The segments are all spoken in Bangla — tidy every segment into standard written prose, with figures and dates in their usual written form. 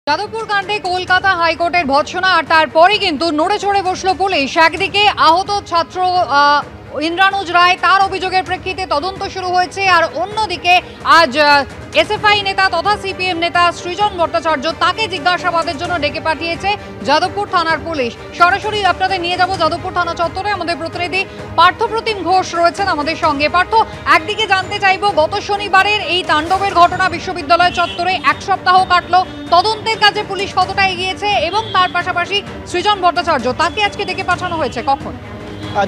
যাদবপুর কাণ্ডে কলকাতা হাইকোর্টের ভৎসনা আর তারপরে কিন্তু নড়ে চড়ে বসলো পুলিশ। একদিকে আহত ছাত্র ইন্দ্রানুজ রায়, তার অভিযোগের প্রেক্ষিতে তদন্ত শুরু হয়েছে, আর অন্যদিকে আজ এসএফআই নেতা তথা সিপিএম নেতা সৃজন ভট্টাচার্য, তাকে জিজ্ঞাসাবাদের জন্য ডেকে পাঠিয়েছে যাদবপুর থানার পুলিশ। সরাসরি আপনাদের নিয়ে যাব যাদবপুর থানা চত্বরে। আমাদের প্রতিনিধি পার্থপ্রতিম ঘোষ রয়েছেন আমাদের সঙ্গে। পার্থ, একদিকে জানতে চাইব, গত শনিবারের এই তাণ্ডবের ঘটনা বিশ্ববিদ্যালয় চত্বরে এক সপ্তাহ কাটলো, তদন্তের কাজে পুলিশ কতটা এগিয়েছে, এবং তার পাশাপাশি সৃজন ভট্টাচার্য, তাকে আজকে ডেকে পাঠানো হয়েছে কখন?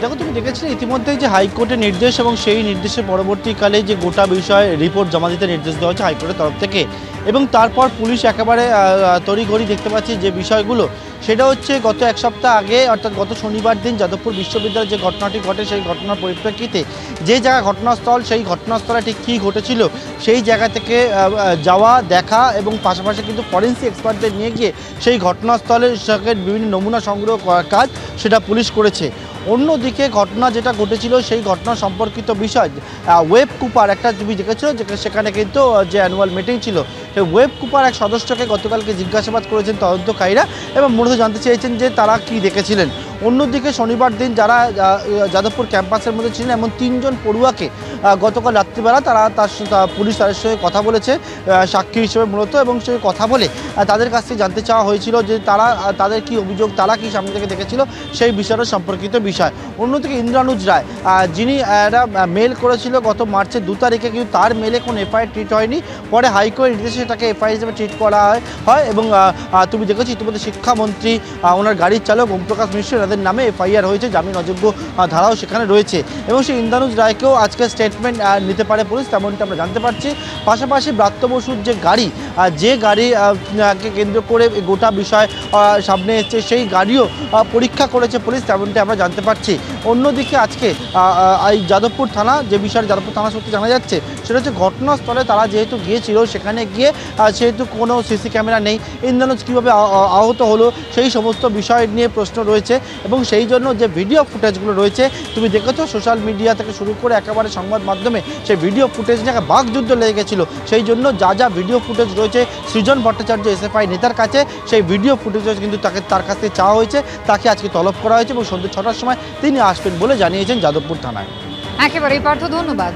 দেখো, তুমি দেখেছিলে ইতিমধ্যেই যে হাইকোর্টের নির্দেশ এবং সেই নির্দেশের পরবর্তীকালে যে গোটা বিষয়ে রিপোর্ট জমা দিতে নির্দেশ দেওয়া হয়েছে হাইকোর্টের তরফ থেকে, এবং তারপর পুলিশ একেবারে তড়িঘড়ি দেখতে পাচ্ছি যে বিষয়গুলো, সেটা হচ্ছে গত এক সপ্তাহ আগে অর্থাৎ গত শনিবার দিন যাদবপুর বিশ্ববিদ্যালয়ে যে ঘটনাটি ঘটে, সেই ঘটনার পরিপ্রেক্ষিতে যে জায়গা ঘটনাস্থল, সেই ঘটনাস্থলে ঠিক কী ঘটেছিল সেই জায়গা থেকে যাওয়া, দেখা এবং পাশাপাশি কিন্তু ফরেন্সিক এক্সপার্টদের নিয়ে গিয়ে সেই ঘটনাস্থলের সঙ্গে বিভিন্ন নমুনা সংগ্রহ করার কাজ সেটা পুলিশ করেছে। অন্যদিকে ঘটনা যেটা ঘটেছিল সেই ঘটনা সম্পর্কিত বিষয় ওয়েব কুপার একটা তুমি দেখেছিল, সেখানে কিন্তু যে অ্যানুয়াল মিটিং ছিল, সেই ওয়েব কুপার এক সদস্যকে গতকালকে জিজ্ঞাসাবাদ করেছেন তদন্তকারীরা এবং মূলত জানতে চেয়েছেন যে তারা কি দেখেছিলেন। অন্যদিকে শনিবার দিন যারা যাদবপুর ক্যাম্পাসের মধ্যে ছিলেন এমন 3 জন পড়ুয়াকে গতকাল রাত্রিবেলা পুলিশ তাদের সঙ্গে কথা বলেছে সাক্ষী হিসেবে মূলত, এবং সেই কথা বলে তাদের কাছ থেকে জানতে চাওয়া হয়েছিল যে তাদের কি অভিযোগ, তারা কি সামনে থেকে দেখেছিল সেই বিষয়টা সম্পর্কিত বিষয়। অন্যদিকে ইন্দ্রানুজ রায়, যিনি একটা মেল করেছিল গত মার্চের 2 তারিখে, কিন্তু তার মেলে কোনো এফআইআর ট্রিট হয়নি, পরে হাইকোর্টের নির্দেশে সেটাকে এফআইআর হিসেবে ট্রিট করা হয় এবং তুমি দেখেছো ইতিমধ্যে শিক্ষামন্ত্রী, ওনার গাড়ির চালক ওমপ্রকাশ মিশ্র, এদের নামে এফআইআর হয়েছে, জামিন অযোগ্য ধারাও সেখানে রয়েছে, এবং সেই ইন্দ্রানুজ রায়কেও আজকে স্টেটমেন্ট নিতে পারে পুলিশ, তেমনটা আমরা জানতে পারছি। পাশাপাশি ব্রাত্য বসুর যে গাড়িকে কেন্দ্র করে গোটা বিষয় সামনে এসছে, সেই গাড়িও পরীক্ষা করেছে পুলিশ, তেমনটা আমরা জানতে পারছি। অন্যদিকে আজকে এই যাদবপুর থানা, যে বিষয়ে যাদবপুর থানা সূত্রে জানা যাচ্ছে, সেটা হচ্ছে ঘটনাস্থলে তারা যেহেতু গিয়েছিল, সেখানে গিয়ে সেহেতু কোনো সিসি ক্যামেরা নেই, ইন্দ্রানুজ কীভাবে আহত হলো সেই সমস্ত বিষয় নিয়ে প্রশ্ন রয়েছে, এবং সেই জন্য যে ভিডিও ফুটেজগুলো রয়েছে তুমি দেখেছো সোশ্যাল মিডিয়া থেকে শুরু করে একেবারে সংবাদ মাধ্যমে সেই ভিডিও ফুটেজ নিয়ে বাকযুদ্ধ লেগে গেছিলো। সেই জন্য যা ভিডিও ফুটেজ রয়েছে সৃজন ভট্টাচার্য এসএফআই নেতার কাছে, সেই ভিডিও ফুটেজ কিন্তু তার কাছ থেকে চাওয়া হয়েছে, তাকে আজকে তলব করা হয়েছে এবং সন্ধ্যে 6টার সময় তিনি আসবেন বলে জানিয়েছেন যাদবপুর থানায়। একেবারেই পার্থ, ধন্যবাদ।